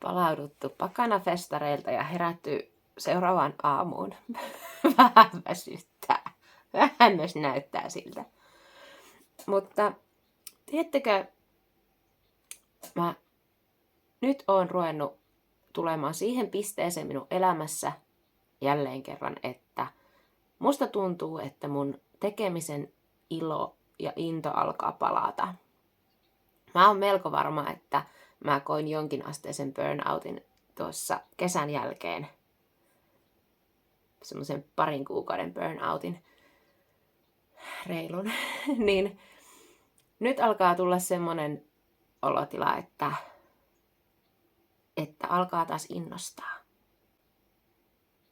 palauduttu pakanafestareilta ja herätty seuraavaan aamuun. Vähän väsyttää. Vähän myös näyttää siltä. Mutta tiedättekö, mä nyt oon ruvennut tulemaan siihen pisteeseen minun elämässä jälleen kerran, että musta tuntuu, että mun tekemisen ilo ja into alkaa palata. Mä oon melko varma, että mä koin jonkinasteisen burnoutin tuossa kesän jälkeen. Semmoisen 2 kuukauden burnoutin reilun. Niin nyt alkaa tulla semmonen olotila, että alkaa taas innostaa.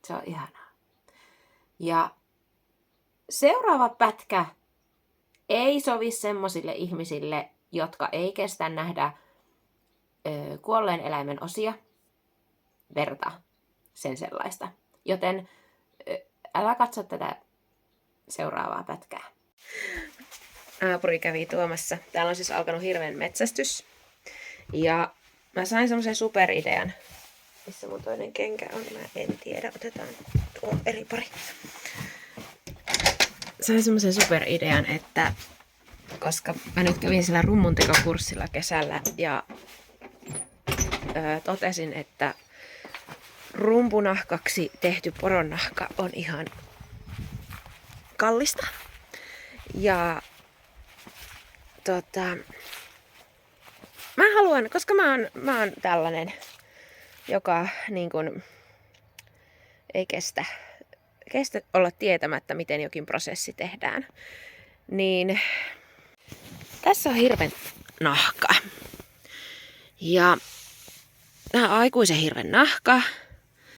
Se on ihanaa. Ja seuraava pätkä ei sovi semmosille ihmisille, jotka ei kestä nähdä kuolleen eläimen osia, verta, sen sellaista. Joten älä katso tätä seuraavaa pätkää. Naapuri kävi tuomassa. Täällä on siis alkanut hirveän metsästys. Ja mä sain semmoisen superidean. Missä mun toinen kenkä on? Mä en tiedä. Otetaan tuo eri pari. Sain semmoisen superidean, että koska mä nyt kävin sillä rummuntekokurssilla kesällä ja totesin, että rumpunahkaksi tehty poronnahka on ihan kallista. Ja mä haluan, koska mä oon tällainen, joka niin kun, ei kestä olla tietämättä, miten jokin prosessi tehdään, niin tässä on hirven nahka. Ja tämä on aikuisen hirven nahka.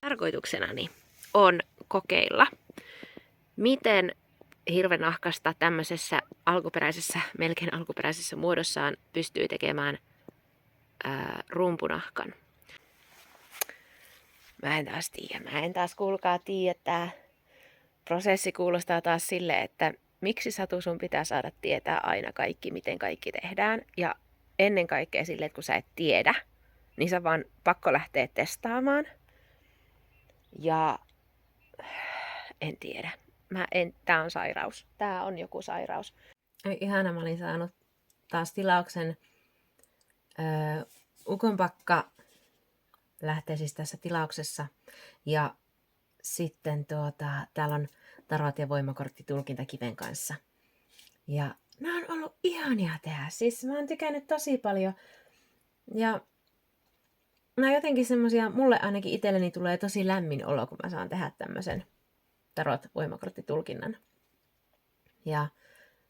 Tarkoituksenani on kokeilla, miten hirven nahkasta tämmöisessä melkein alkuperäisessä muodossaan pystyy tekemään rumpunahkan. Mä en taas kuulkaa tiedä, että prosessi kuulostaa taas sille, että miksi Satu sun pitää saada tietää aina kaikki, miten kaikki tehdään. Ja ennen kaikkea sille, että kun sä et tiedä, niin sä vaan pakko lähteä testaamaan. Ja en tiedä. Tää on sairaus. Tää on joku sairaus. Ihana, mä olin saanut taas tilauksen. Ukonpakka lähtee siis tässä tilauksessa. Ja sitten täällä on tarot ja voimakorttitulkinta kiven kanssa. Ja nämä on ollut ihania tehdä. Siis mä oon tykännyt tosi paljon. Ja nämä jotenkin semmosia, mulle ainakin itselleni tulee tosi lämmin olo, kun mä saan tehdä tämmöisen tarot voimakorttitulkinnan. Ja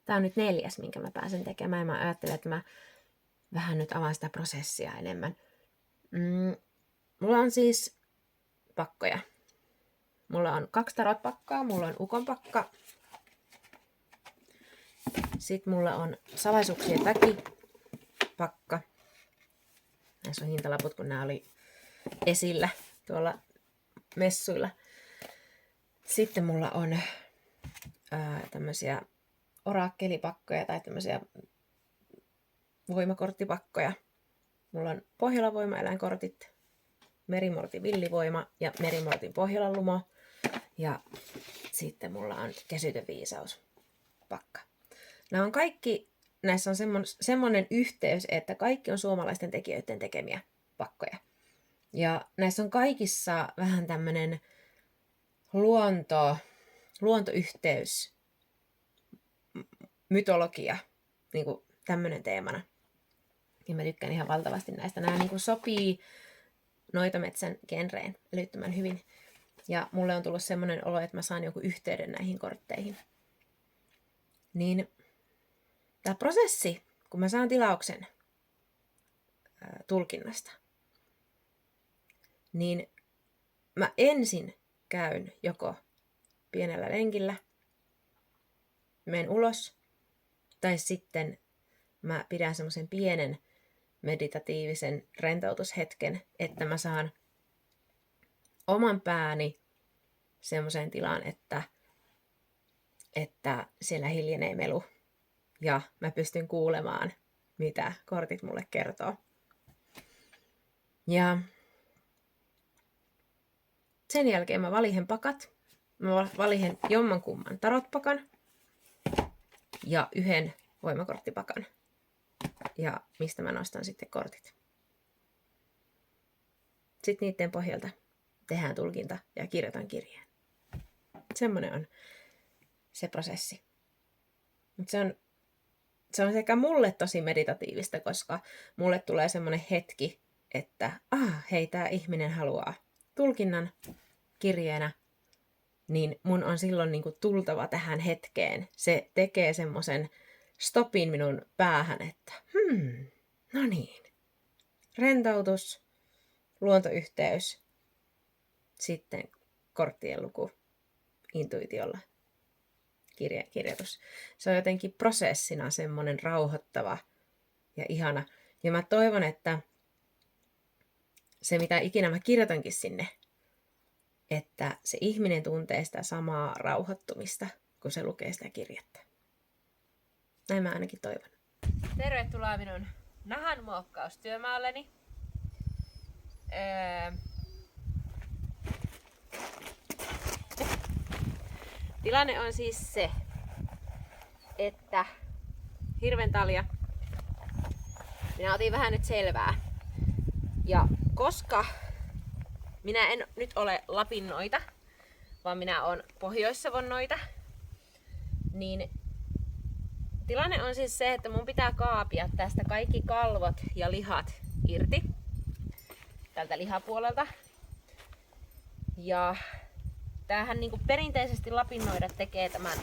tää on nyt 4, minkä mä pääsen tekemään. Mä ajattelen, että mä vähän nyt avaan sitä prosessia enemmän. Mulla on siis pakkoja. Mulla on 2 tarot-pakkaa, mulla on ukonpakka. Sitten mulla on salaisuuksien takipakka. Näissä on hintalaput, kun nämä oli esillä tuolla messuilla. Sitten mulla on tämmöisiä orakkelipakkoja tai tämmöisiä voimakorttipakkoja. Mulla on Pohjolan voimaeläinkortit, Merimortin villivoima ja Merimortin Pohjolan lumo. Ja sitten mulla on Kesytön viisauspakka. Nämä on kaikki, näissä on semmoinen yhteys, että kaikki on suomalaisten tekijöiden tekemiä pakkoja. Ja näissä on kaikissa vähän tämmöinen luontoyhteys, mytologia, niin kuin tämmöinen teemana. Ja mä tykkään ihan valtavasti näistä. Nämä niin kuin sopii noitametsän genreen älyttömän hyvin. Ja mulle on tullut semmoinen olo, että mä saan joku yhteyden näihin kortteihin. Niin tämä prosessi, kun mä saan tilauksen tulkinnasta, niin mä ensin käyn joko pienellä lenkillä, menen ulos, tai sitten mä pidän semmoisen pienen meditatiivisen rentoutushetken, että mä saan oman pääni semmoiseen tilaan, että siellä hiljenee melu ja mä pystyn kuulemaan, mitä kortit mulle kertoo. Ja sen jälkeen mä valihen pakat. Mä valihen jommankumman tarotpakan ja yhden voimakorttipakan. Ja mistä mä nostan sitten kortit. Sitten niiden pohjalta tehdään tulkinta ja kirjoitan kirjeen. Semmoinen on se prosessi. Mut se on sekä mulle tosi meditatiivista, koska mulle tulee semmoinen hetki, että hei, tää ihminen haluaa tulkinnan kirjeenä, niin mun on silloin niinku tultava tähän hetkeen. Se tekee semmoisen stopin minun päähän, että no niin, rentoutus, luontoyhteys, sitten korttien luku intuitiolla, kirjoitus. Se on jotenkin prosessina semmoinen rauhoittava ja ihana. Ja mä toivon, että se mitä ikinä mä kirjoitankin sinne, että se ihminen tuntee sitä samaa rauhoittumista, kun se lukee sitä kirjettä. Näin mä ainakin toivon. Tervetuloa minun nahanmuokkaustyömaalleni. Tilanne on siis se, että hirventalja, minä otin vähän nyt selvää. Ja koska minä en nyt ole Lapin noita, vaan minä olen Pohjois-Savon noita, niin tilanne on siis se, että mun pitää kaapia tästä kaikki kalvot ja lihat irti tältä lihapuolelta. Ja tämähän niin kuin perinteisesti Lapinnoidat tekee tämän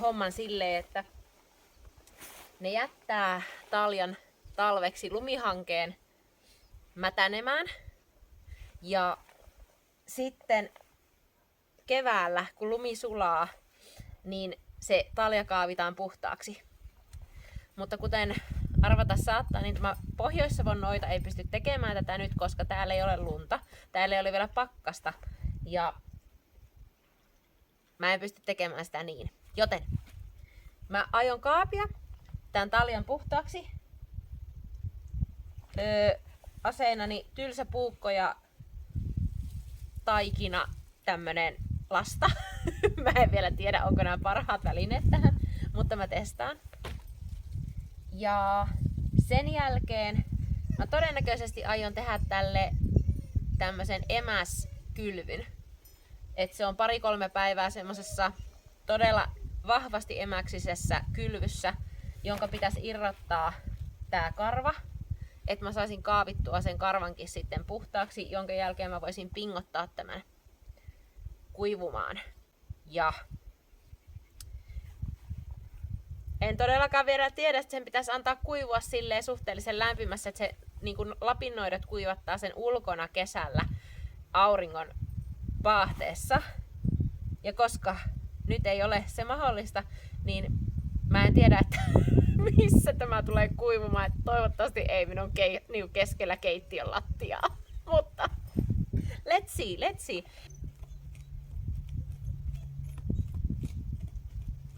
homman silleen, että ne jättää taljan talveksi lumihankeen mätänemään. Ja sitten keväällä, kun lumi sulaa, niin se talja kaavitaan puhtaaksi. Mutta kuten arvata saattaa, niin tämä Pohjois-Savon noita ei pysty tekemään tätä nyt, koska täällä ei ole lunta. Täällä ei ole vielä pakkasta. Ja mä en pysty tekemään sitä niin. Joten mä aion kaapia tämän taljan puhtaaksi. Aseinani tylsä puukko ja taikina tämmönen lasta. Mä en vielä tiedä, onko nämä parhaat välineet tähän, mutta mä testaan. Ja sen jälkeen mä todennäköisesti aion tehdä tälle tämmösen emäskylvyn. Et se on 2-3 päivää semmosessa todella vahvasti emäksisessä kylvyssä, jonka pitäisi irrottaa tää karva. Että mä saisin kaavittua sen karvankin sitten puhtaaksi, jonka jälkeen mä voisin pingottaa tämän kuivumaan. Ja en todellakaan vielä tiedä, että sen pitäisi antaa kuivua silleen suhteellisen lämpimässä, että se niin kuin lapinnoidat kuivattaa sen ulkona kesällä auringon paahteessa. Ja koska nyt ei ole se mahdollista, niin mä en tiedä, että missä tämä tulee kuivumaan. Että toivottavasti ei minun niin keskellä keittiön lattiaa. Mutta let's see.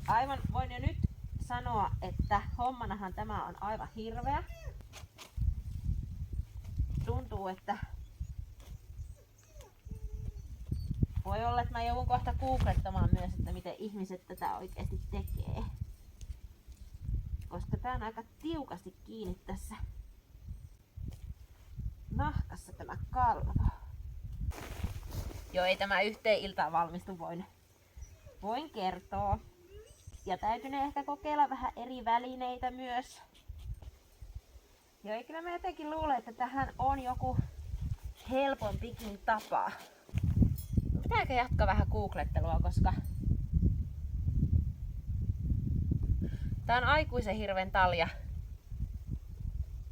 Aivan voin jo nyt sanoa, että hommanahan tämä on aivan hirveä. Tuntuu, että voi olla, että mä joudun kohta googlettamaan myös, että miten ihmiset tätä oikeasti tekee. Koska tää on aika tiukasti kiinni tässä nahkassa tämä kalvo. Joo, ei tämä yhteen iltaan valmistu, voin kertoa. Ja täytyy ehkä kokeilla vähän eri välineitä myös. Joo, kyllä mä jotenkin luulen, että tähän on joku helpompikin tapa. Pitääkö jatkaa vähän googlettelua, koska tää on aikuisen hirven talja.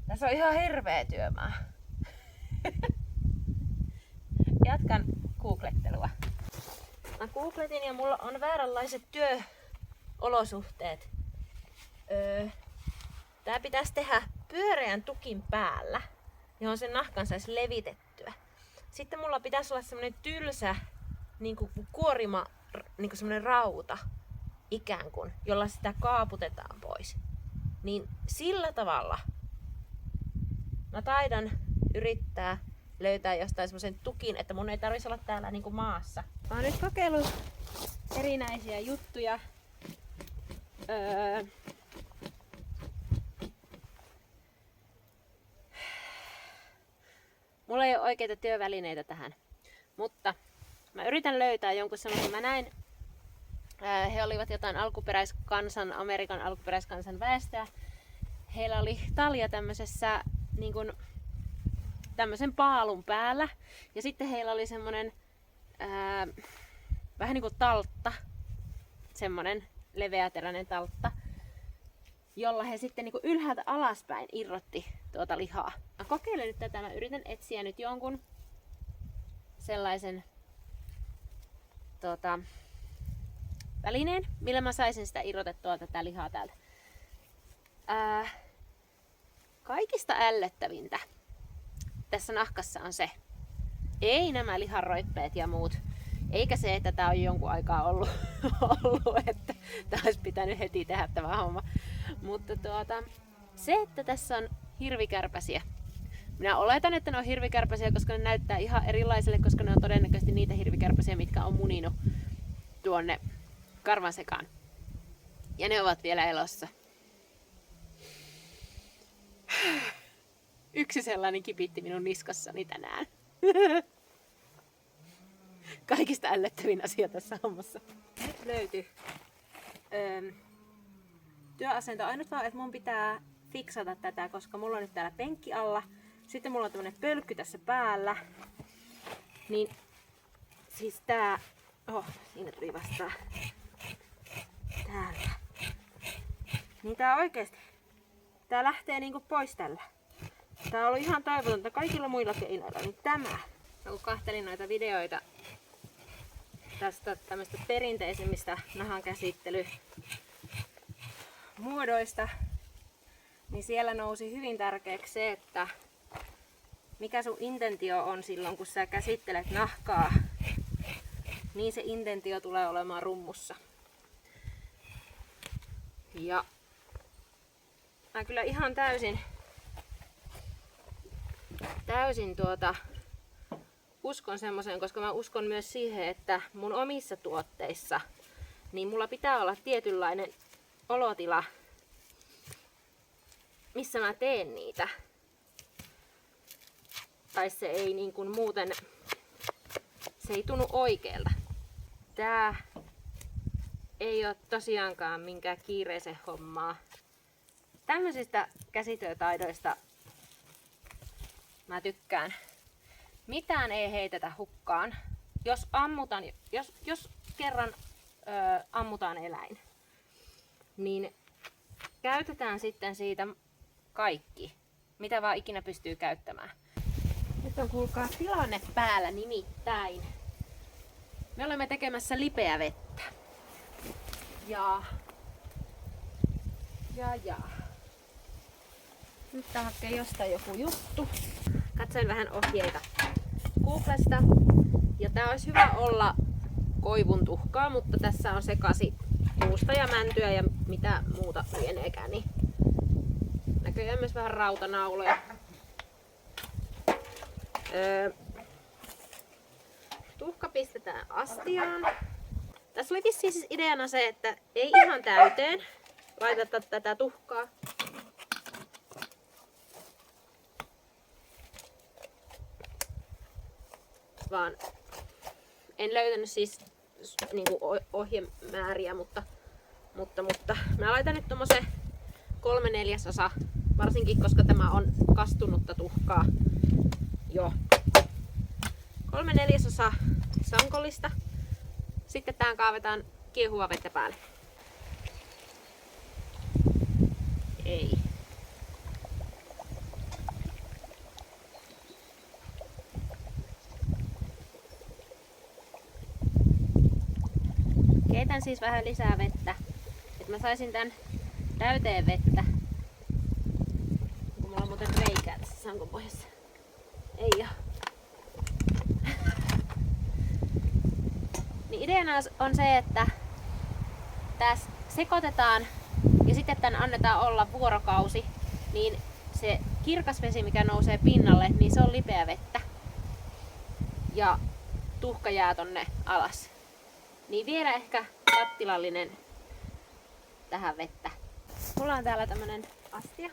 Tässä on ihan hirveä työmaa. Jatkan googlettelua. Mä googletin ja mulla on vääränlaiset työolosuhteet. Tää pitäisi tehdä pyöreän tukin päällä, johon sen nahkan saisi levitettyä. Sitten mulla pitäisi olla semmonen tylsä niinku kuorima, niinku semmonen rauta ikään kuin, jolla sitä kaaputetaan pois. Niin sillä tavalla mä taidan yrittää löytää jostain semmoisen tukin, että mun ei tarvitsisi olla täällä niinku maassa. Mä oon nyt kokeillut erinäisiä juttuja. Mulla ei ole oikeita työvälineitä tähän, mutta mä yritän löytää jonkun semmoisen. Mä näin, he olivat jotain Amerikan alkuperäiskansan väestöä. Heillä oli talja tämmöisessä niin kuin, tämmöisen paalun päällä. Ja sitten heillä oli semmonen vähän niin kuin taltta, semmonen leveäteräinen taltta, jolla he sitten niin kuin ylhäältä alaspäin irrotti tuota lihaa. Mä kokeilen nyt tätä, mä yritän etsiä nyt jonkun sellaisen välineen, millä mä saisin sitä irrotettua tätä lihaa täältä. Kaikista ällöttävintä tässä nahkassa on se, ei nämä lihanroippeet ja muut, eikä se, että tää on jonkun aikaa ollut että tää olisi pitänyt heti tehdä tämä homma. Mutta se, että tässä on hirvikärpäsiä. Minä oletan, että ne on hirvikärpäsiä, koska ne näyttää ihan erilaiselle, koska ne on todennäköisesti niitä hirvikärpäsiä, mitkä on muninut tuonne karvan sekaan. Ja ne ovat vielä elossa. Yksi sellainen kipitti minun niskassani tänään. Kaikista ällöttävin asia tässä hommassa. Nyt löytyi työasento. Ainut vaan, että mun pitää fiksata tätä, koska mulla on nyt täällä penkki alla. Sitten mulla on tämmönen pölkky tässä päällä. Niin siis tää... siinä tuli vastaan. Täältä. Niin tää oikeesti... Tää lähtee niinku pois tällä. Tää on ollut ihan toivotonta kaikilla muilla keinoilla. Niin tämä... Kun katselin noita videoita tästä tämmöistä perinteisemmistä nahan käsittelymuodoista, niin siellä nousi hyvin tärkeäksi se, että mikä sun intentio on silloin, kun sä käsittelet nahkaa, niin se intentio tulee olemaan rummussa. Ja mä kyllä ihan täysin uskon semmoiseen, koska mä uskon myös siihen, että mun omissa tuotteissa niin mulla pitää olla tietynlainen olotila, missä mä teen niitä. Tai se ei niin kuin muuten, se ei tunnu oikealta. Tää ei ole tosiaankaan minkään kiireisen hommaa. Tämmöisistä käsityötaidoista mä tykkään. Mitään ei heitetä hukkaan. Jos kerran ammutaan eläin, niin käytetään sitten siitä kaikki, mitä vaan ikinä pystyy käyttämään. Nyt on kuulkaa tilanne päällä nimittäin. Me olemme tekemässä lipeä vettä. Ja. Nyt tää hakee jostain joku juttu. Katsoin vähän ohjeita Googlesta. Ja tää olisi hyvä olla koivun tuhkaa, mutta tässä on sekasi puusta ja mäntyä ja mitä muuta lieneekään. Niin näköjään myös vähän rautanauloja. Tuhka pistetään astiaan. Tässä oli vissiin siis ideana se, että ei ihan täyteen laiteta tätä tuhkaa. Vaan en löytänyt siis niinku ohjemääriä, mutta mä laitan nyt tommosen 3/4, varsinkin koska tämä on kastunutta tuhkaa jo. 3/4 sankollista. Sitten tähän kaavetaan kiehuvaa vettä päälle. Ei. Keitän siis vähän lisää vettä, että mä saisin tän täyteen vettä. Kun mulla on muuten reikää tässä sankopohjassa. Ei oo. Niin ideana on se, että tässä sekoitetaan ja sitten tän annetaan olla vuorokausi, niin se kirkas vesi, mikä nousee pinnalle, niin se on lipeä vettä. ja tuhka jää tonne alas. Niin vielä ehkä kattilallinen tähän vettä. Mulla on täällä tämmönen astia.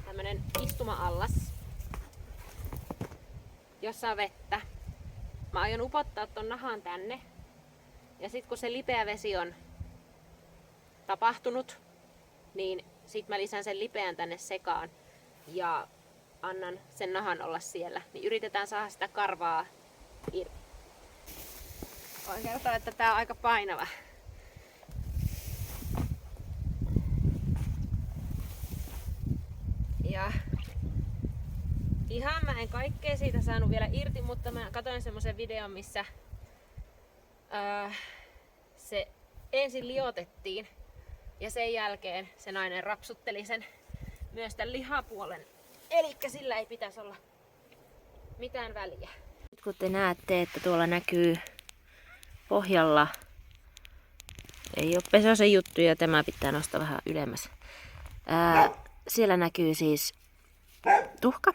Tämmönen istuma-allas, jossa on vettä. Mä aion upottaa ton nahan tänne. Ja sit kun se lipeä vesi on tapahtunut, niin sit mä lisään sen lipeän tänne sekaan. Ja annan sen nahan olla siellä. Niin yritetään saada sitä karvaa irti. Voin kertoa, että tää on aika painava. Ja ihan mä en kaikkea siitä saanut vielä irti, mutta mä katsoin semmosen videon, missä se ensin liotettiin ja sen jälkeen se nainen rapsutteli sen myös tämän lihapuolen. Elikkä sillä ei pitäisi olla mitään väliä. Nyt kun te näette, että tuolla näkyy pohjalla, ei ole pesosen juttuja, tämä pitää nostaa vähän ylemmäs. Siellä näkyy siis tuhka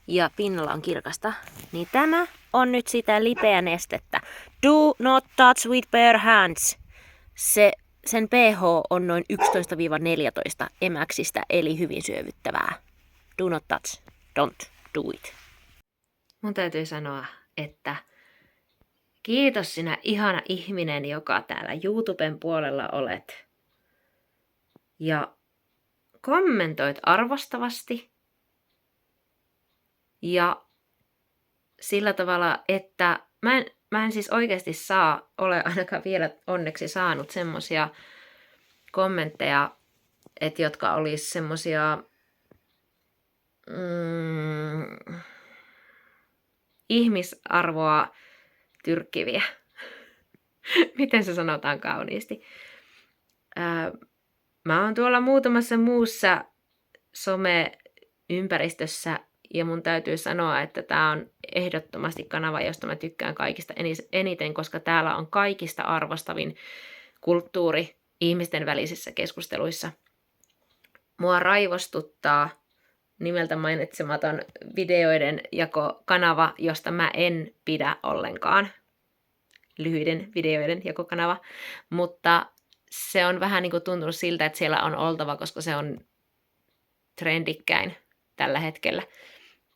ja pinnalla on kirkasta. Niin tämä on nyt sitä lipeä nestettä. Do not touch with bare hands. Sen pH on noin 11-14 emäksistä, eli hyvin syövyttävää. Do not touch. Don't do it. Mun täytyy sanoa, että kiitos sinä ihana ihminen, joka täällä YouTuben puolella olet. Ja kommentoit arvostavasti. Ja sillä tavalla, että mä en siis oikeasti ole ainakaan vielä onneksi saanut semmosia kommentteja, että jotka olisi semmosia ihmisarvoa tyrkkiviä. Miten se sanotaan kauniisti? Mä oon tuolla muutamassa muussa some-ympäristössä ja mun täytyy sanoa, että tää on ehdottomasti kanava, josta mä tykkään kaikista eniten, koska täällä on kaikista arvostavin kulttuuri ihmisten välisissä keskusteluissa. Mua raivostuttaa nimeltä mainitsematon videoiden jakokanava, josta mä en pidä ollenkaan. Lyhyiden videoiden jakokanava, mutta se on vähän niin kuin tuntunut siltä, että siellä on oltava, koska se on trendikkäin tällä hetkellä.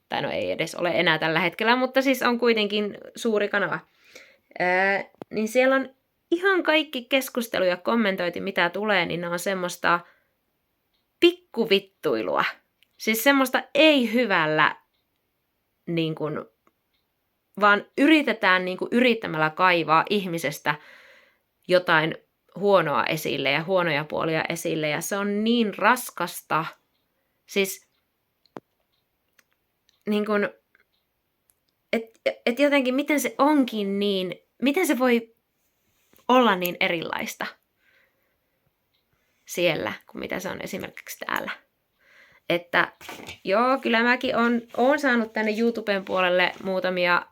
Tai no ei edes ole enää tällä hetkellä, mutta siis on kuitenkin suuri kanava. Niin siellä on ihan kaikki keskustelu ja kommentointi, mitä tulee, niin ne on semmoista pikkuvittuilua. Siis semmoista ei hyvällä, niin kuin, vaan yritetään niin kuin yrittämällä kaivaa ihmisestä jotain huonoa esille ja huonoja puolia esille. Ja se on niin raskasta. Siis niin kuin, et jotenkin miten se onkin niin, miten se voi olla niin erilaista siellä kuin mitä se on esimerkiksi täällä. Että joo, kyllä mäkin oon saanut tänne YouTuben puolelle muutamia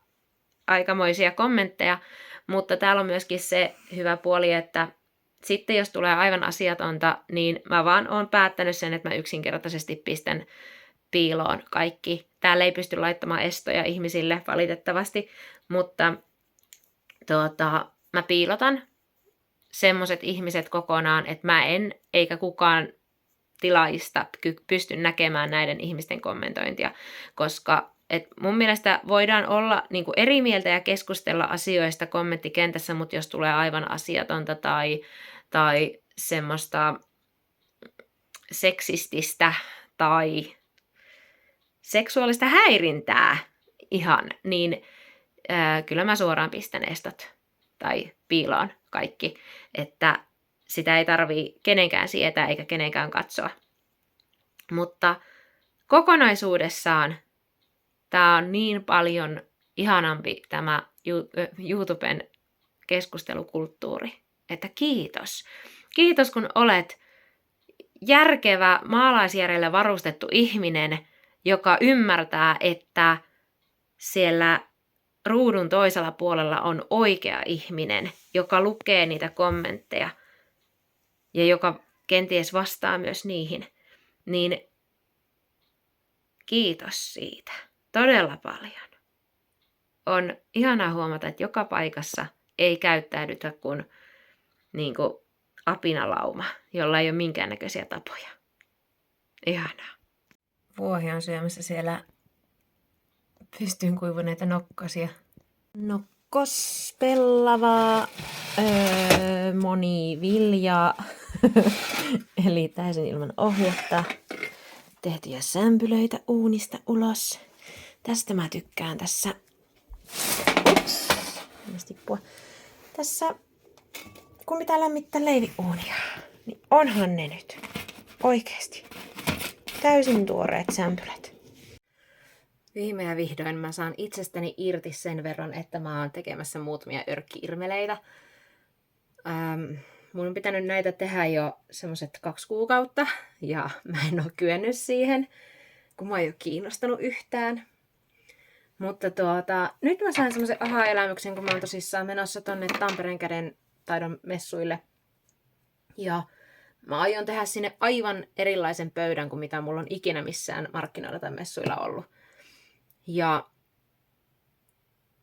aikamoisia kommentteja, mutta täällä on myöskin se hyvä puoli, että sitten jos tulee aivan asiatonta, niin mä vaan oon päättänyt sen, että mä yksinkertaisesti pistän piiloon kaikki. Täällä ei pysty laittamaan estoja ihmisille valitettavasti, mutta mä piilotan semmoset ihmiset kokonaan, että mä en eikä kukaan tilaajista pysty näkemään näiden ihmisten kommentointia, koska mun mielestä voidaan olla niin kuin eri mieltä ja keskustella asioista kommenttikentässä, mutta jos tulee aivan asiatonta tai semmoista seksististä tai seksuaalista häirintää ihan, niin kyllä mä suoraan pistän estot tai piiloon kaikki, että sitä ei tarvii kenenkään sietää eikä kenenkään katsoa. Mutta kokonaisuudessaan tämä on niin paljon ihanampi tämä YouTuben keskustelukulttuuri, että kiitos. Kiitos kun olet järkevä, maalaisjärjellä varustettu ihminen, joka ymmärtää, että siellä ruudun toisella puolella on oikea ihminen, joka lukee niitä kommentteja ja joka kenties vastaa myös niihin, niin kiitos siitä todella paljon. on ihanaa huomata, että joka paikassa ei käyttäydytä kuin apinalauma, jolla ei ole minkäännäköisiä tapoja. Ihanaa. Vuohi on syömässä siellä pystyyn kuivuneita nokkasia. Nokkospellavaa, moniviljaa, eli täysin ilman ohjetta. Tehtyjä sämpylöitä uunista ulos. Tästä mä tykkään tässä. Ups, tässä, kun pitää lämmittää leiviuunia, niin onhan ne nyt oikeesti täysin tuoreet sämpylät. Viime ja vihdoin mä saan itsestäni irti sen verran, että mä oon tekemässä muutamia örkki-irmeleitä. Mun on pitänyt näitä tehdä jo semmoset 2 kuukautta, ja mä en oo kyennyt siihen, kun mä oon jo kiinnostanut yhtään. Mutta nyt mä sain semmosen aha-elämyksen, kun mä oon tosissaan menossa tonne Tampereen kädentaidon messuille. Ja mä aion tehdä sinne aivan erilaisen pöydän kuin mitä mulla on ikinä missään markkinoilla tai messuilla ollut. Ja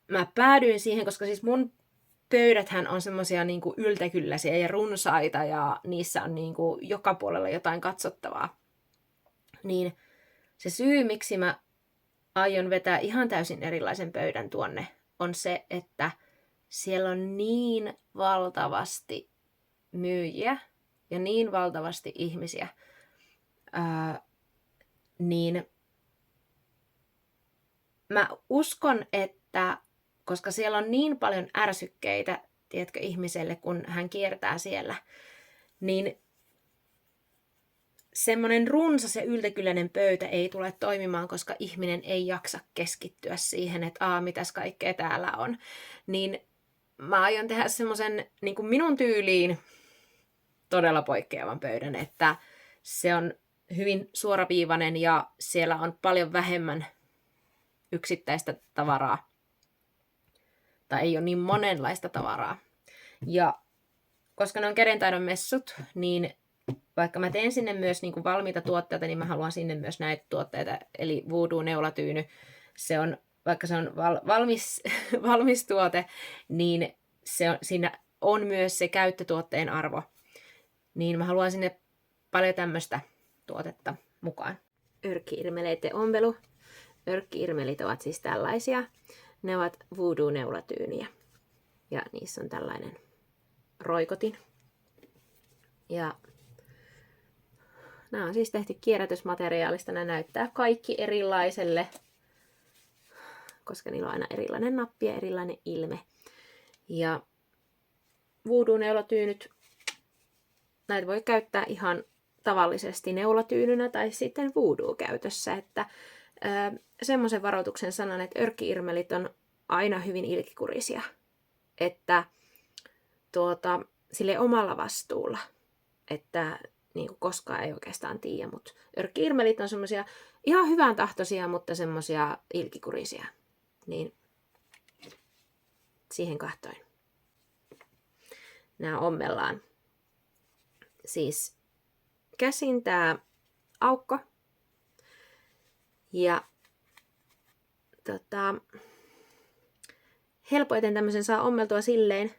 mä päädyin siihen, koska siis mun pöydäthän on semmosia niinku yltäkylläisiä ja runsaita ja niissä on niinku joka puolella jotain katsottavaa. Niin se syy, miksi mä aion vetää ihan täysin erilaisen pöydän tuonne, on se, että siellä on niin valtavasti myyjiä ja niin valtavasti ihmisiä, niin mä uskon, että koska siellä on niin paljon ärsykkeitä, tiedätkö, ihmiselle, kun hän kiertää siellä, niin semmoinen runsas ja yltäkylläinen pöytä ei tule toimimaan, koska ihminen ei jaksa keskittyä siihen, että mitäs kaikkea täällä on. Niin mä aion tehdä semmoisen niin kuin minun tyyliin todella poikkeavan pöydän, että se on hyvin suoraviivainen ja siellä on paljon vähemmän yksittäistä tavaraa. Tai ei ole niin monenlaista tavaraa. Ja koska ne on kädentaidon messut, niin vaikka mä teen sinne myös niin kuin valmiita tuotteita, niin mä haluan sinne myös näitä tuotteita. Eli Voodoo-neulatyyny, vaikka se on valmis tuote, niin siinä on myös se käyttötuotteen arvo. Niin mä haluan sinne paljon tämmöistä tuotetta mukaan. Örkki-irmeleiden ompelu. Örkki-irmelit ovat siis tällaisia. Ne ovat Voodoo-neulatyyniä. Ja niissä on tällainen roikotin. Ja nämä on siis tehty kierrätysmateriaalista. Nämä näyttää kaikki erilaiselle, koska niillä on aina erilainen nappi ja erilainen ilme. Ja Voodoo-neulatyynyt, näitä voi käyttää ihan tavallisesti neulatyynynä tai sitten voodoo-käytössä. Että semmoisen varoituksen sanan, että örkki-irmelit on aina hyvin ilkikurisia. Että sille omalla vastuulla, että niin kuin koskaan ei oikeastaan tiedä, mutta örkki-irmelit on semmoisia ihan hyvän tahtoisia, mutta semmoisia ilkikurisia. Niin siihen kahtoin. Nämä ommellaan. Siis käsin tää aukko. Ja helpoiten tämmöisen saa ommeltua silleen,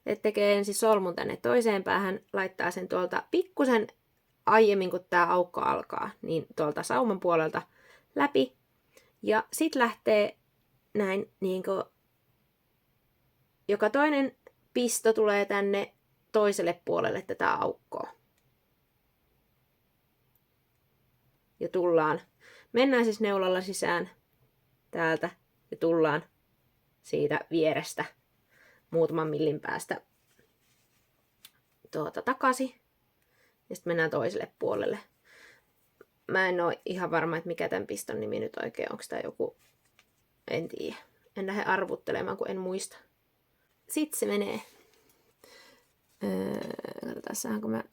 että tekee ensin solmun tänne toiseen päähän, laittaa sen tuolta pikkusen aiemmin, kun tämä aukko alkaa, niin tuolta sauman puolelta läpi. Ja sit lähtee näin, niin kuin joka toinen pisto tulee tänne toiselle puolelle tätä aukkoa. Ja mennään siis neulalla sisään täältä ja tullaan siitä vierestä muutaman millin päästä takaisin. Ja sitten mennään toiselle puolelle. Mä en ole ihan varma, että mikä tämän piston nimi nyt oikein. Onko tämä joku, en tiedä. En lähde arvuttelemaan, kun en muista. Sitten se menee. Katsotaan, saanko mä...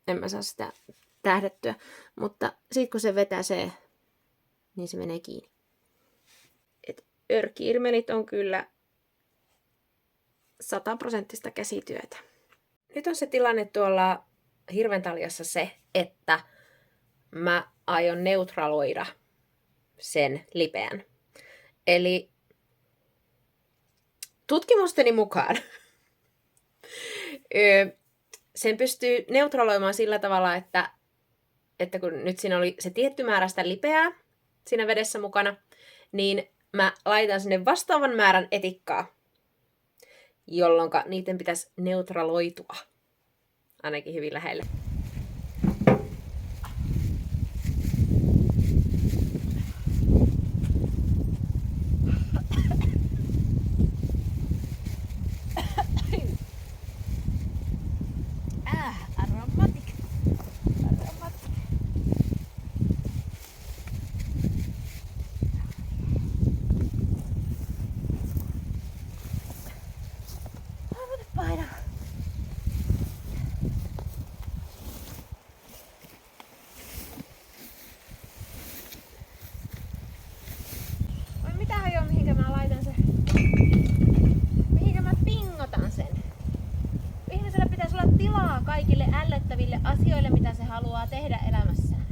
En mä saa sitä tähdettyä. Mutta sitten kun se vetäsee, niin se menee kiinni. Örkki-irmelit on kyllä 100% käsityötä. Nyt on se tilanne tuolla Hirventaljassa se, että mä aion neutraloida sen lipeän. Eli tutkimusteni mukaan sen pystyy neutraloimaan sillä tavalla, että kun nyt siinä oli se tietty määrä sitä lipeää siinä vedessä mukana, niin mä laitan sinne vastaavan määrän etikkaa, jolloin niiden pitäisi neutraloitua ainakin hyvin lähelle. Kaikille ällöttäville asioille, mitä se haluaa tehdä elämässään.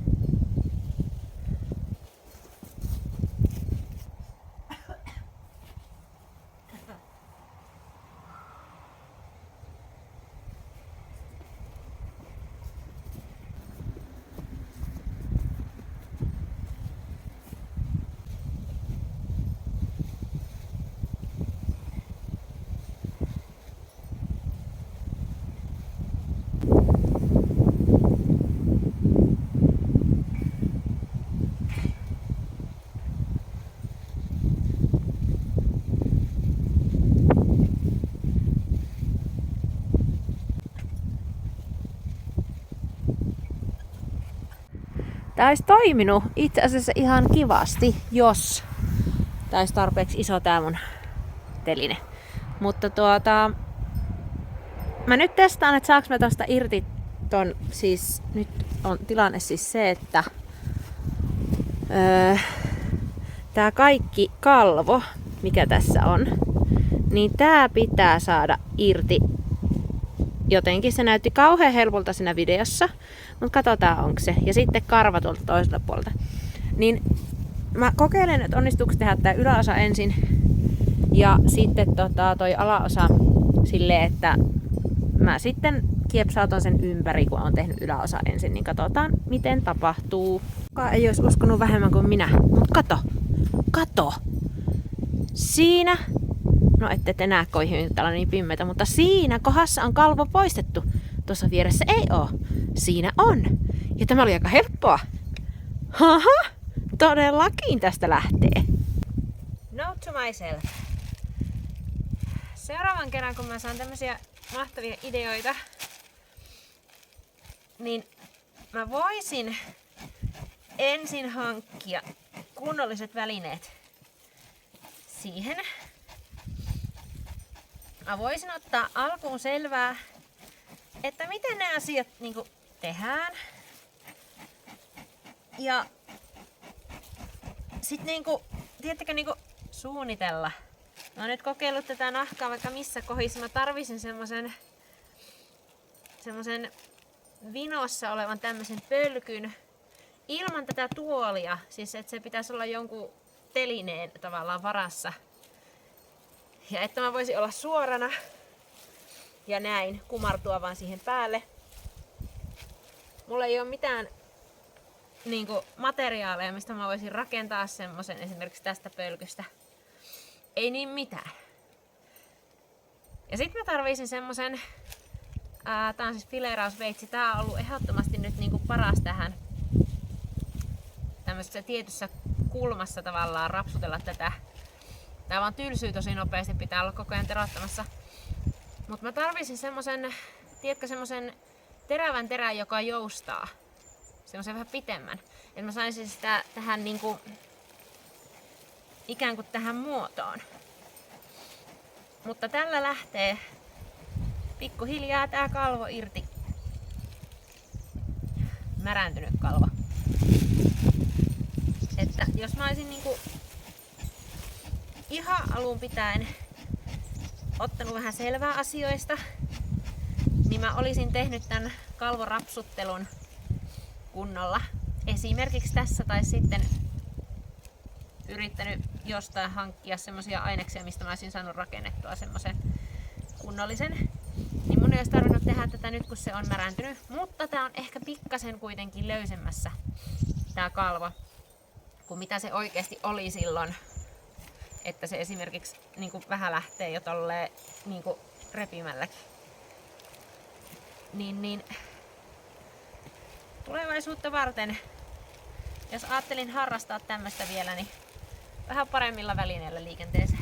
Tämä olisi toiminut itse asiassa ihan kivasti, jos tämä olisi tarpeeksi iso tämä mun teline. Mutta mä nyt testaan, että saaks mä tosta irti ton, siis nyt on tilanne siis se, että tää kaikki kalvo, mikä tässä on, niin tää pitää saada irti. Jotenkin se näytti kauhean helpolta siinä videossa, mutta katsotaan onko se. Ja sitten karva tuolta toiselta puolelta. Niin mä kokeilen, että onnistuuko tehdä tää yläosa ensin ja sitten toi alaosa silleen, että mä sitten kiepsautan sen ympäri, kun on tehnyt yläosa ensin, niin katsotaan miten tapahtuu. Kukaan ei olisi uskonut vähemmän kuin minä, mutta kato! Siinä, no ette te näe koihin, täällä on niin pimmeitä, mutta siinä kohdassa on kalvo poistettu. Tuossa vieressä ei oo. Siinä on. Ja tämä oli aika helppoa. Haha, todellakin tästä lähtee. Note to myself. Seuraavan kerran, kun mä saan tämmösiä mahtavia ideoita, niin mä voisin ensin hankkia kunnolliset välineet siihen. Mä voisin ottaa alkuun selvää, että miten ne asiat niinku tehdään. Ja sit tiedättekö, suunnitella. Mä oon nyt kokeillut tätä nahkaa vaikka missä kohdissa. Mä tarvisin semmosen vinossa olevan tämmösen pölkyn ilman tätä tuolia. Siis että se pitäisi olla jonkun telineen tavallaan varassa. Ja että mä voisin olla suorana ja näin kumartua vaan siihen päälle. Mulla ei ole mitään materiaaleja, mistä mä voisin rakentaa semmosen esimerkiksi tästä pölkystä. Ei niin mitään. Ja sit mä tarvisin semmosen, tää on siis fileerausveitsi, tää on ollut ehdottomasti nyt paras tähän tämmöisessä tietyssä kulmassa tavallaan rapsutella tätä. Tää vaan tylsyy tosi nopeasti, pitää olla koko ajan terottamassa. Mut mä tarvisin semmosen, tiedätkö, semmosen terävän terän, joka joustaa. Semmosen vähän pitemmän. Että mä saisin sitä tähän ikään kuin tähän muotoon. Mutta tällä lähtee pikkuhiljaa tää kalvo irti. Märäntynyt kalvo. Että jos mä olisin ihan alun pitäen ottanut vähän selvää asioista, niin mä olisin tehnyt tän kalvorapsuttelun kunnolla. Esimerkiksi tässä tai sitten yrittänyt jostain hankkia semmosia aineksia, mistä mä olisin saanut rakennettua semmoisen kunnollisen. Niin mun ei olisi tarvinnut tehdä tätä nyt, kun se on märäntynyt. Mutta tää on ehkä pikkasen kuitenkin löysemmässä tää kalvo, kuin mitä se oikeasti oli silloin. Että se esimerkiksi niin kuin vähän lähtee jo tolleen niin kuin repimälläkin. Niin tulevaisuutta varten, jos ajattelin harrastaa tämmöstä vielä, niin vähän paremmilla välineillä liikenteeseen.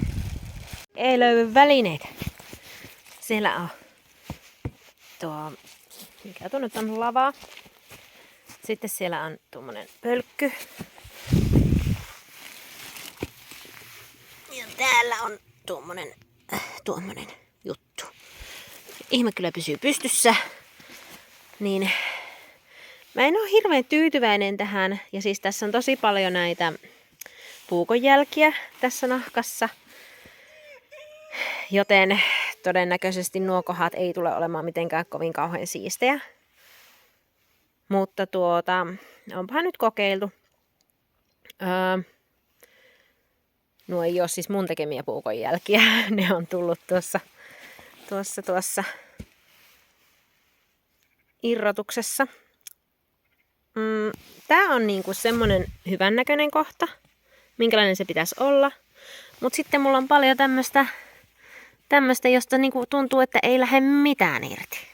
Ei löydy välineitä. Siellä on tuo, mikä tuo nyt on, lavaa. Sitten siellä on tuommoinen pölkky. Ja täällä on tuommoinen juttu. Ihme kyllä pysyy pystyssä. Niin mä en ole hirveän tyytyväinen tähän. Ja siis tässä on tosi paljon näitä puukonjälkiä tässä nahkassa. Joten todennäköisesti nuo kohdat ei tule olemaan mitenkään kovin kauhean siistejä. Mutta onpahan nyt kokeiltu. Nuo ei ole siis mun tekemiä puukonjälkiä. Ne on tullut tuossa irrotuksessa. Tää on niinku semmonen hyvännäköinen kohta, minkälainen se pitäisi olla. Mut sitten mulla on paljon tämmöstä, josta niinku tuntuu, että ei lähde mitään irti.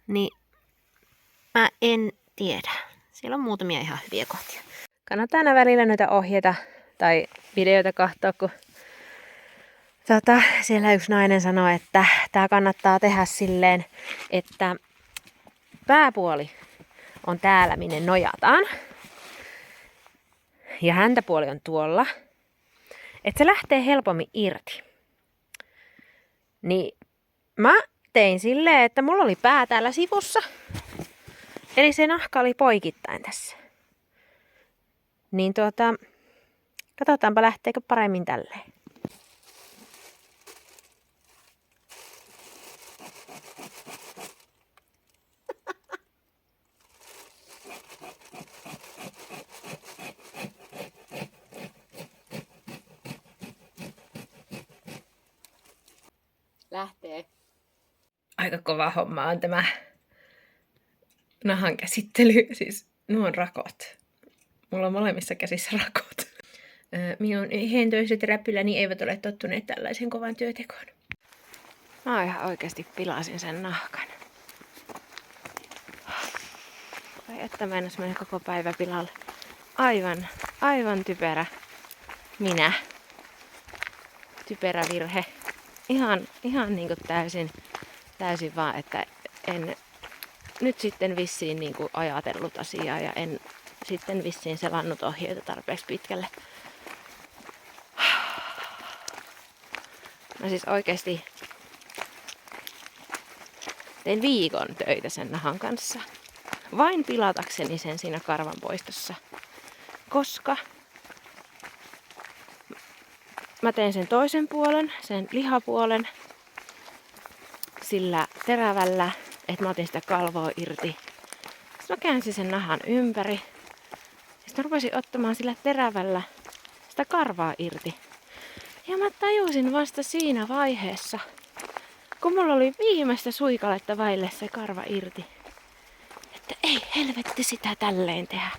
Niin mä en tiedä. Siellä on muutamia ihan hyviä kohtia. Kannattaa aina välillä noita ohjeita tai videoita katsoa, kun siellä yksi nainen sanoi, että tää kannattaa tehdä silleen, että pääpuoli on täällä, minne nojataan. Ja häntäpuoli on tuolla. Että se lähtee helpommin irti. Niin mä tein silleen, että mulla oli pää täällä sivussa. Eli se nahka oli poikittain tässä. Niin katsotaanpa lähteekö paremmin tälleen. Lähtee. Aika kova homma on tämä nahan käsittely, siis nuo on rakot. Mulla on molemmissa käsissä rakot. Minun hentoiset räpyläni eivät ole tottuneet tällaisen kovan työtekoon. Mä ihan oikeasti pilasin sen nahkan. Vai että mä en olisi mennyt koko päivä pilalle. Aivan typerä minä. Typerä virhe. Ihan niinku täysin vaan, että en nyt sitten vissiin niinku ajatellut asiaa ja en sitten vissiin selannut ohjeita tarpeeksi pitkälle. Mä siis oikeesti tein viikon töitä sen nahan kanssa. Vain pilatakseni sen siinä karvan poistossa. Koska mä tein sen toisen puolen, sen lihapuolen, sillä terävällä, että mä otin sitä kalvoa irti. Sitten mä käänsin sen nahan ympäri. Sitten mä rupesin ottamaan sillä terävällä sitä karvaa irti. Ja mä tajusin vasta siinä vaiheessa, kun mulla oli viimeistä suikaletta vaille se karva irti, että ei helvetti sitä tälleen tehdä.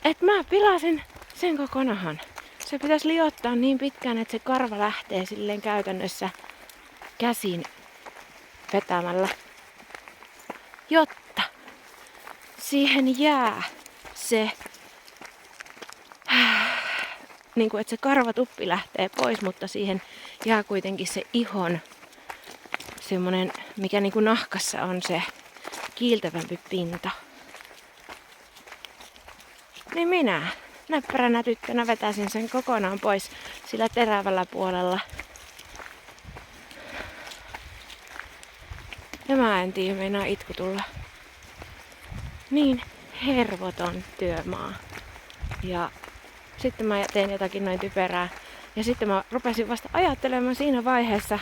Että mä pilasin sen koko nahan. Se pitäisi liottaa niin pitkään, että se karva lähtee silleen käytännössä käsin vetämällä, jotta siihen jää se, niin kuin, että se karvatuppi lähtee pois, mutta siihen jää kuitenkin se ihon semmonen, mikä niin kuin nahkassa on se kiiltävämpi pinta. Niin minä näppäränä tyttönä vetäisin sen kokonaan pois sillä terävällä puolella. Ja mä en tiedä, meinaa itku tulla. Niin hervoton työmaa. Ja sitten mä tein jotakin noin typerää. Ja sitten mä rupesin vasta ajattelemaan siinä vaiheessa,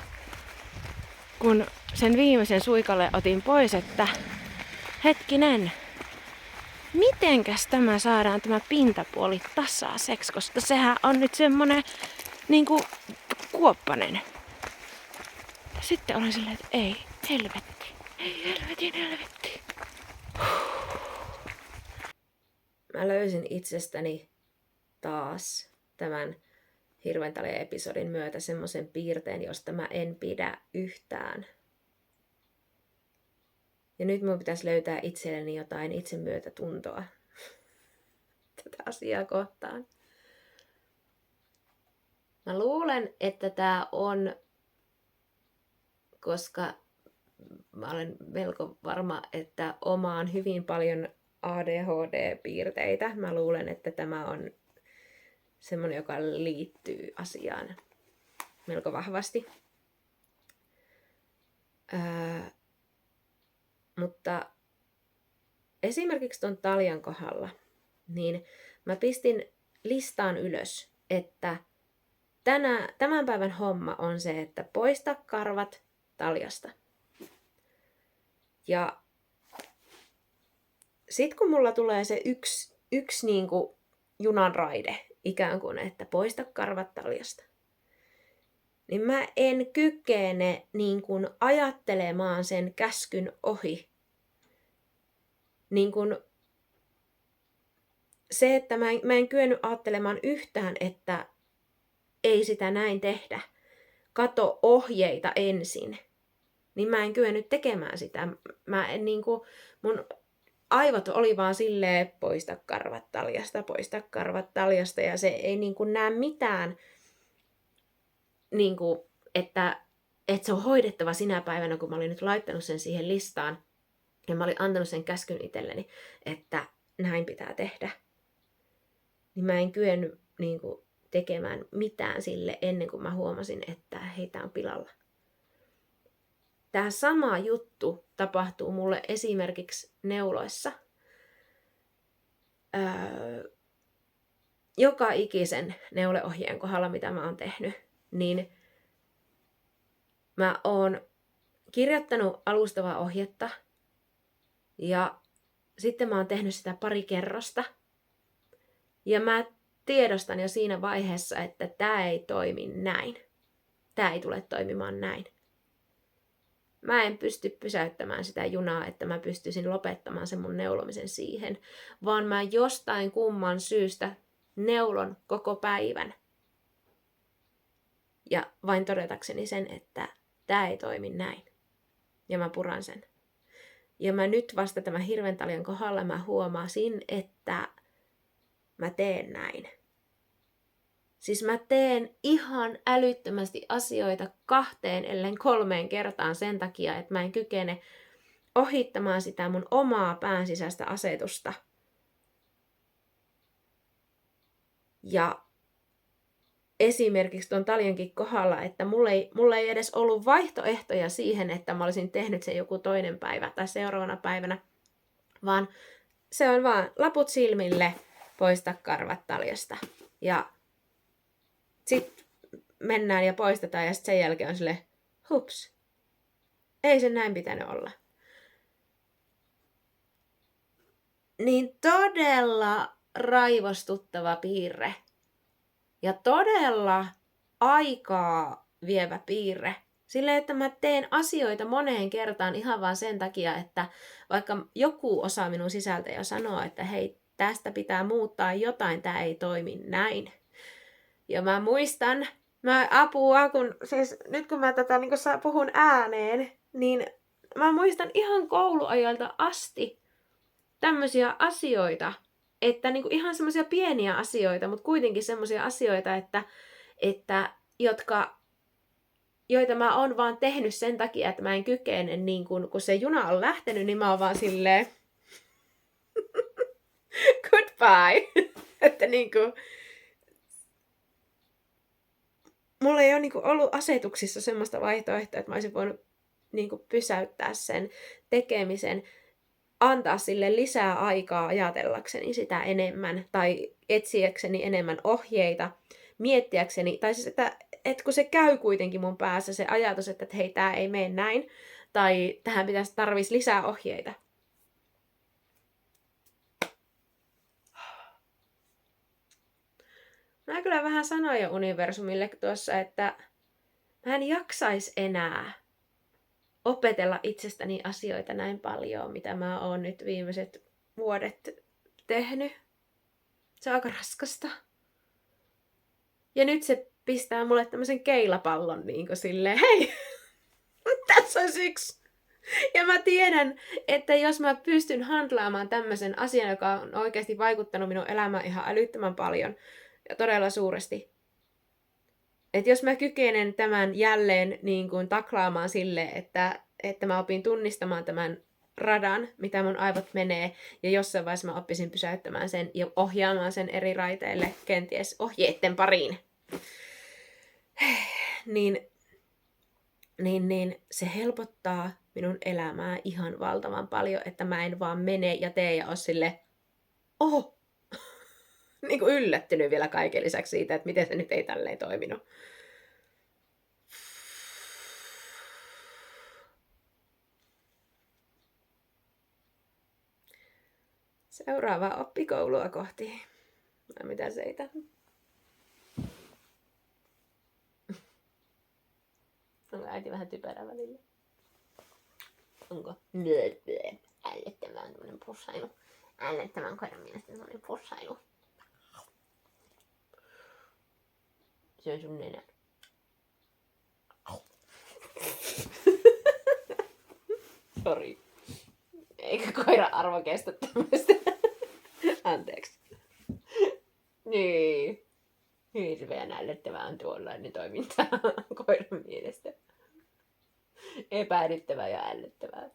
kun sen viimeisen suikalle otin pois, että hetkinen, mitenkäs tämä saadaan tämä pintapuoli tasaiseksi, koska sehän on nyt semmonen niinku kuoppanen. Sitten olen silleen, että ei, helvetti. Ei, helvetti. Mä löysin itsestäni taas tämän Hirventalia-episodin myötä semmoisen piirteen, josta mä en pidä yhtään. Ja nyt mun pitäisi löytää itselleni jotain itsemyötätuntoa tätä asiaa kohtaan. Mä luulen, että tää on, koska mä olen melko varma, että omaan hyvin paljon ADHD-piirteitä. Mä luulen, että tämä on semmoinen, joka liittyy asiaan melko vahvasti. Mutta esimerkiksi ton Taljan kohdalla, niin mä pistin listaan ylös, että tämän päivän homma on se, että poista karvat Taljasta. Ja sit kun mulla tulee se yksi niinku junan raide, ikään kuin, että poista karvat Taljasta, niin mä en kykene niin kuin ajattelemaan sen käskyn ohi. Niin kuin se, että mä en kyennyt ajattelemaan yhtään, että ei sitä näin tehdä. Kato ohjeita ensin. Niin mä en kyennyt tekemään sitä. Mä en niin kuin, mun aivot oli vaan silleen, poista karvat Taljasta. Ja se ei niin kuin näe mitään, niin kuin, että se on hoidettava sinä päivänä, kun mä olin nyt laittanut sen siihen listaan. Ja mä olin antanut sen käskyn itselleni, että näin pitää tehdä. Niin mä en kyennyt niin kuin, tekemään mitään sille ennen kuin mä huomasin, että heitä on pilalla. Tämä sama juttu tapahtuu mulle esimerkiksi neuloissa. Joka ikisen neuleohjeen kohdalla, mitä mä oon tehnyt, niin mä oon kirjoittanut alustavaa ohjetta ja sitten mä oon tehnyt sitä pari kerrosta. Ja mä tiedostan jo siinä vaiheessa, että tää ei toimi näin. Tää ei tule toimimaan näin. Mä en pysty pysäyttämään sitä junaa, että mä pystyisin lopettamaan sen mun neulomisen siihen, vaan mä jostain kumman syystä neulon koko päivän. Ja vain todetakseni sen, että tää ei toimi näin. Ja mä puran sen. Ja mä nyt vasta tämän Hirventaljan kohdalla mä huomasin, että mä teen näin. Siis mä teen ihan älyttömästi asioita 2, ellen 3 kertaan sen takia, että mä en kykene ohittamaan sitä mun omaa pään sisäistä asetusta. Ja esimerkiksi tuon Taljankin kohdalla, että mulla ei edes ollut vaihtoehtoja siihen, että mä olisin tehnyt sen joku toinen päivä tai seuraavana päivänä, vaan se on vaan laput silmille, poista karvat Taljasta. Ja sitten mennään ja poistetaan ja sitten sen jälkeen on silleen, hups, ei se näin pitänyt olla. Niin todella raivostuttava piirre. Ja todella aikaa vievä piirre. Silleen, että mä teen asioita moneen kertaan ihan vaan sen takia, että vaikka joku osa minun sisältä jo sanoo, että hei, tästä pitää muuttaa jotain, tämä ei toimi näin. Ja mä muistan, siis nyt kun mä tätä niin kun puhun ääneen, niin mä muistan ihan kouluajalta asti tämmöisiä asioita, että niin kuin ihan semmoisia pieniä asioita, mutta kuitenkin semmoisia asioita, joita mä oon vaan tehnyt sen takia, että mä en kykene, niin kun se juna on lähtenyt, niin mä oon vaan silleen goodbye. Että niin kuin, mulla ei ole niin kuin ollut asetuksissa semmoista vaihtoehtoa, että mä olisin voinut niin kuin pysäyttää sen tekemisen, antaa sille lisää aikaa ajatellakseni sitä enemmän tai etsiäkseni enemmän ohjeita, miettiäkseni, tai siis, että kun se käy kuitenkin mun päässä se ajatus, että hei, tää ei mene näin, tai tähän tarvitsisi lisää ohjeita. mä kyllä vähän sanoin jo universumille tuossa, että mä en jaksais enää opetella itsestäni asioita näin paljon, mitä mä oon nyt viimeiset vuodet tehnyt. Se on aika raskasta. Ja nyt se pistää mulle tämmöisen keilapallon niin kuin silleen, hei, tässä on yksi. Ja mä tiedän, että jos mä pystyn handlaamaan tämmöisen asian, joka on oikeasti vaikuttanut minun elämään ihan älyttömän paljon ja todella suuresti, että jos mä kykenen tämän jälleen niin kuin taklaamaan silleen, että mä opin tunnistamaan tämän radan, mitä mun aivot menee, ja jossain vaiheessa mä oppisin pysäyttämään sen ja ohjaamaan sen eri raiteille, kenties ohjeitten pariin, niin se helpottaa minun elämää ihan valtavan paljon, että mä en vaan mene ja tee ja ole sille, oho, niin kuin yllättynyt vielä kaiken lisäksi siitä, että miten se nyt ei tälleen toiminut. Seuraavaa oppikoulua kohti. Mitä seitä? Onko äiti vähän typerä välillä? Onko? Ällöttävää on tämmönen pussailu. Ällöttävän koiran mielestä tämmönen pussailu. Se on sun nenä. Sori. Eikä koira arvo kestä tämmöistä. Anteeksi. Niin. Hirveän ällöttävää on tuollainen toiminta koiran mielestä. Epäilyttävää ja ällöttävää.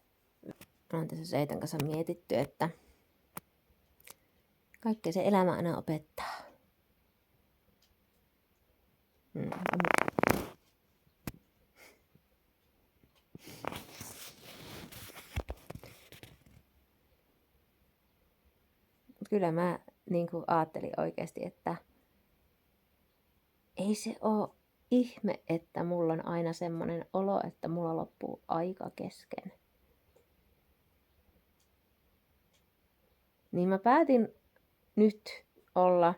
On tässä Seitan kanssa mietitty, että kaikkea se elämä aina opettaa. Kyllä mä niin kuin ajattelin oikeasti, että ei se ole ihme, että mulla on aina semmoinen olo, että mulla loppuu aika kesken. Niin mä päätin nyt olla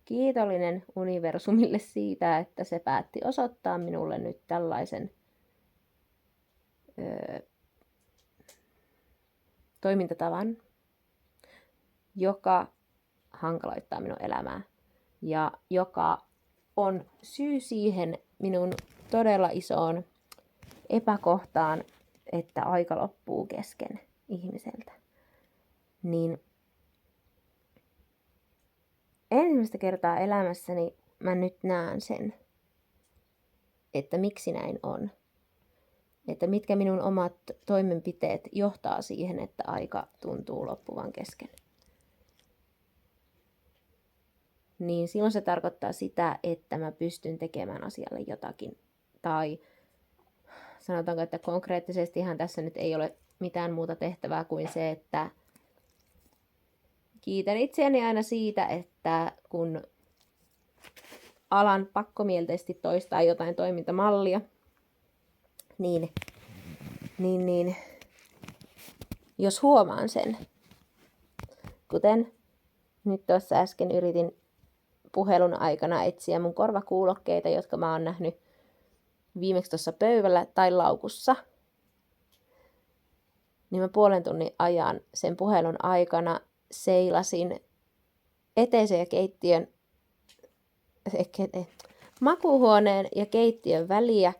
kiitollinen universumille siitä, että se päätti osoittaa minulle nyt tällaisen toimintatavan, joka hankaloittaa minun elämää ja joka on syy siihen minun todella isoon epäkohtaan, että aika loppuu kesken ihmiseltä. Niin ensimmäistä kertaa elämässäni mä nyt näen sen, että miksi näin on. Että mitkä minun omat toimenpiteet johtaa siihen, että aika tuntuu loppuvan kesken. Niin silloin se tarkoittaa sitä, että mä pystyn tekemään asialle jotakin. Tai sanotaanko, että konkreettisestihan tässä nyt ei ole mitään muuta tehtävää kuin se, että kiitän itseäni aina siitä, että kun alan pakkomielteisesti toistaa jotain toimintamallia, niin jos huomaan sen, kuten nyt tuossa äsken yritin puhelun aikana etsiä mun korvakuulokkeita, jotka mä oon nähnyt viimeksi tuossa pöydällä tai laukussa, niin mä puolen tunnin ajan sen puhelun aikana seilasin eteisen ja keittiön, makuuhuoneen ja keittiön väliä.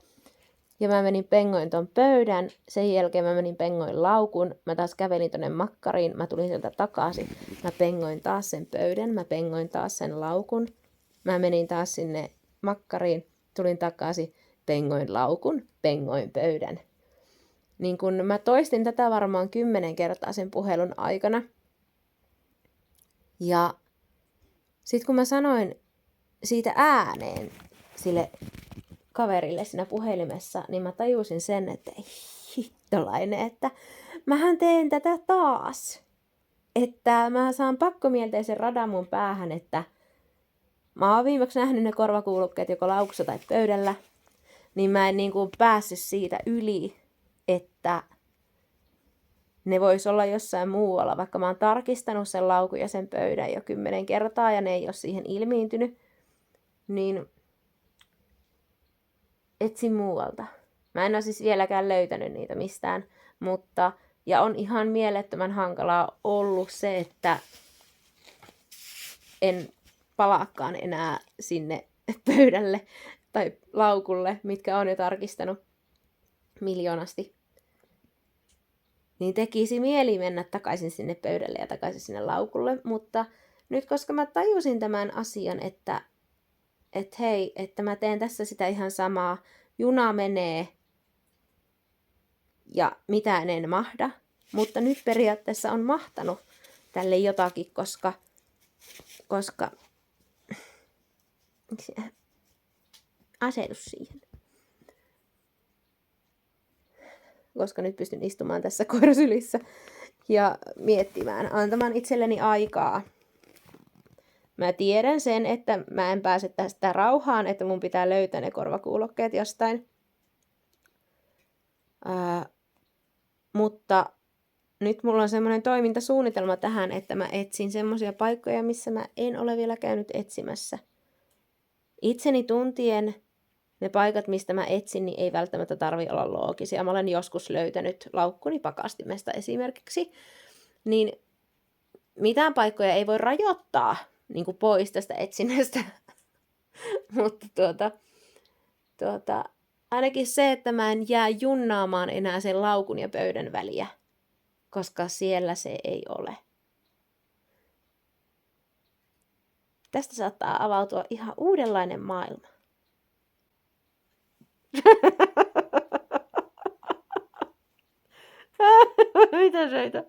Ja mä menin pengoin ton pöydän, sen jälkeen mä menin pengoin laukun, mä taas kävelin tonne makkariin, mä tulin sieltä takaisin, mä pengoin taas sen pöydän, mä pengoin taas sen laukun, mä menin taas sinne makkariin, tulin takaisin, pengoin laukun, pengoin pöydän. Niin kun mä toistin tätä varmaan 10 kertaa sen puhelun aikana. Ja sit kun mä sanoin siitä ääneen sille kaverille siinä puhelimessa, niin mä tajusin sen, että hittolainen, että mähän teen tätä taas. Että mä saan pakkomielteisen radan mun päähän, että mä oon viimeksi nähnyt ne korvakuulokkeet joko laukussa tai pöydällä, niin mä en niin kuin päässyt siitä yli, että ne vois olla jossain muualla, vaikka mä oon tarkistanut sen laukun ja sen pöydän jo 10 kertaa ja ne ei ole siihen ilmiintynyt, niin etsin muualta. Mä en ole siis vieläkään löytänyt niitä mistään, mutta ja on ihan mielettömän hankalaa ollut se, että en palaakaan enää sinne pöydälle tai laukulle, mitkä on jo tarkistanut miljoonasti. Niin tekisi mieli mennä takaisin sinne pöydälle ja takaisin sinne laukulle, mutta nyt koska mä tajusin tämän asian, että hei, että mä teen tässä sitä ihan samaa, juna menee ja mitään en mahda, mutta nyt periaatteessa on mahtanut tälle jotakin, koska asetus siihen. Koska nyt pystyn istumaan tässä koirasylissä ja miettimään, antamaan itselleni aikaa. Mä tiedän sen, että mä en pääse tästä rauhaan, että mun pitää löytää ne korvakuulokkeet jostain. Mutta nyt mulla on semmoinen toimintasuunnitelma tähän, että mä etsin semmoisia paikkoja, missä mä en ole vielä käynyt etsimässä. Itseni tuntien ne paikat, mistä mä etsin, niin ei välttämättä tarvitse olla loogisia. Mä olen joskus löytänyt laukkuni pakastimesta esimerkiksi. Niin mitään paikkoja ei voi rajoittaa niin kuin pois tästä etsinnästä. Mutta ainakin se, että mä en jää junnaamaan enää sen laukun ja pöydän väliä, koska siellä se ei ole. Tästä saattaa avautua ihan uudenlainen maailma. Mitä söitä?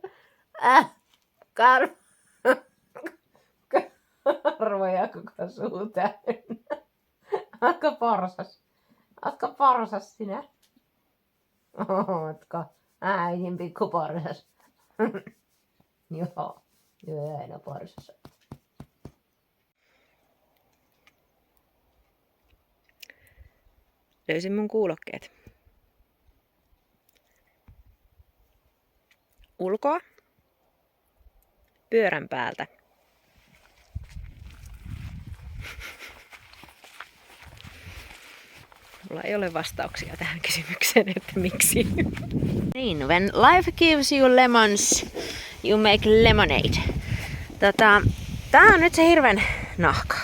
Karvoja koko suu täynnä. Ootko porsas sinä? Ootko äidin pikku porsas? Joo, aina porsas. Löysin mun kuulokkeet. Ulkoa. Pyörän päältä. Mulla ei ole vastauksia tähän kysymykseen, että miksi. Niin, when life gives you lemons, you make lemonade. Tää on nyt se hirven nahka.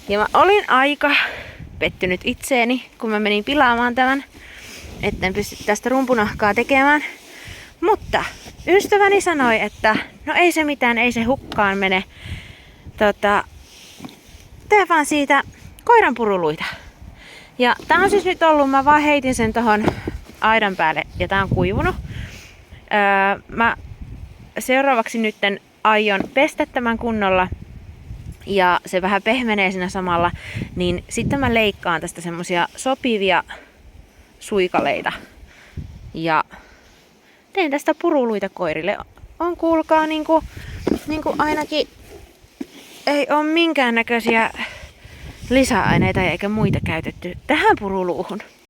Ja mä olin aika pettynyt itseeni, kun mä menin pilaamaan tämän, etten pysty tästä rumpunahkaa tekemään. Mutta ystäväni sanoi, että no ei se mitään, ei se hukkaan mene. Tee vaan siitä koiranpuruluita. Ja tää on siis nyt ollut, mä vaan heitin sen tohon aidan päälle ja tää on kuivunut. Mä seuraavaksi nytten aion pestä tämän kunnolla ja se vähän pehmenee siinä samalla, niin sitten mä leikkaan tästä semmosia sopivia suikaleita ja teen tästä puruluita koirille. On kuulkaa niinku ainakin ei ole minkäännäköisiä lisäaineita eikä muita käytetty tähän puruluuhun.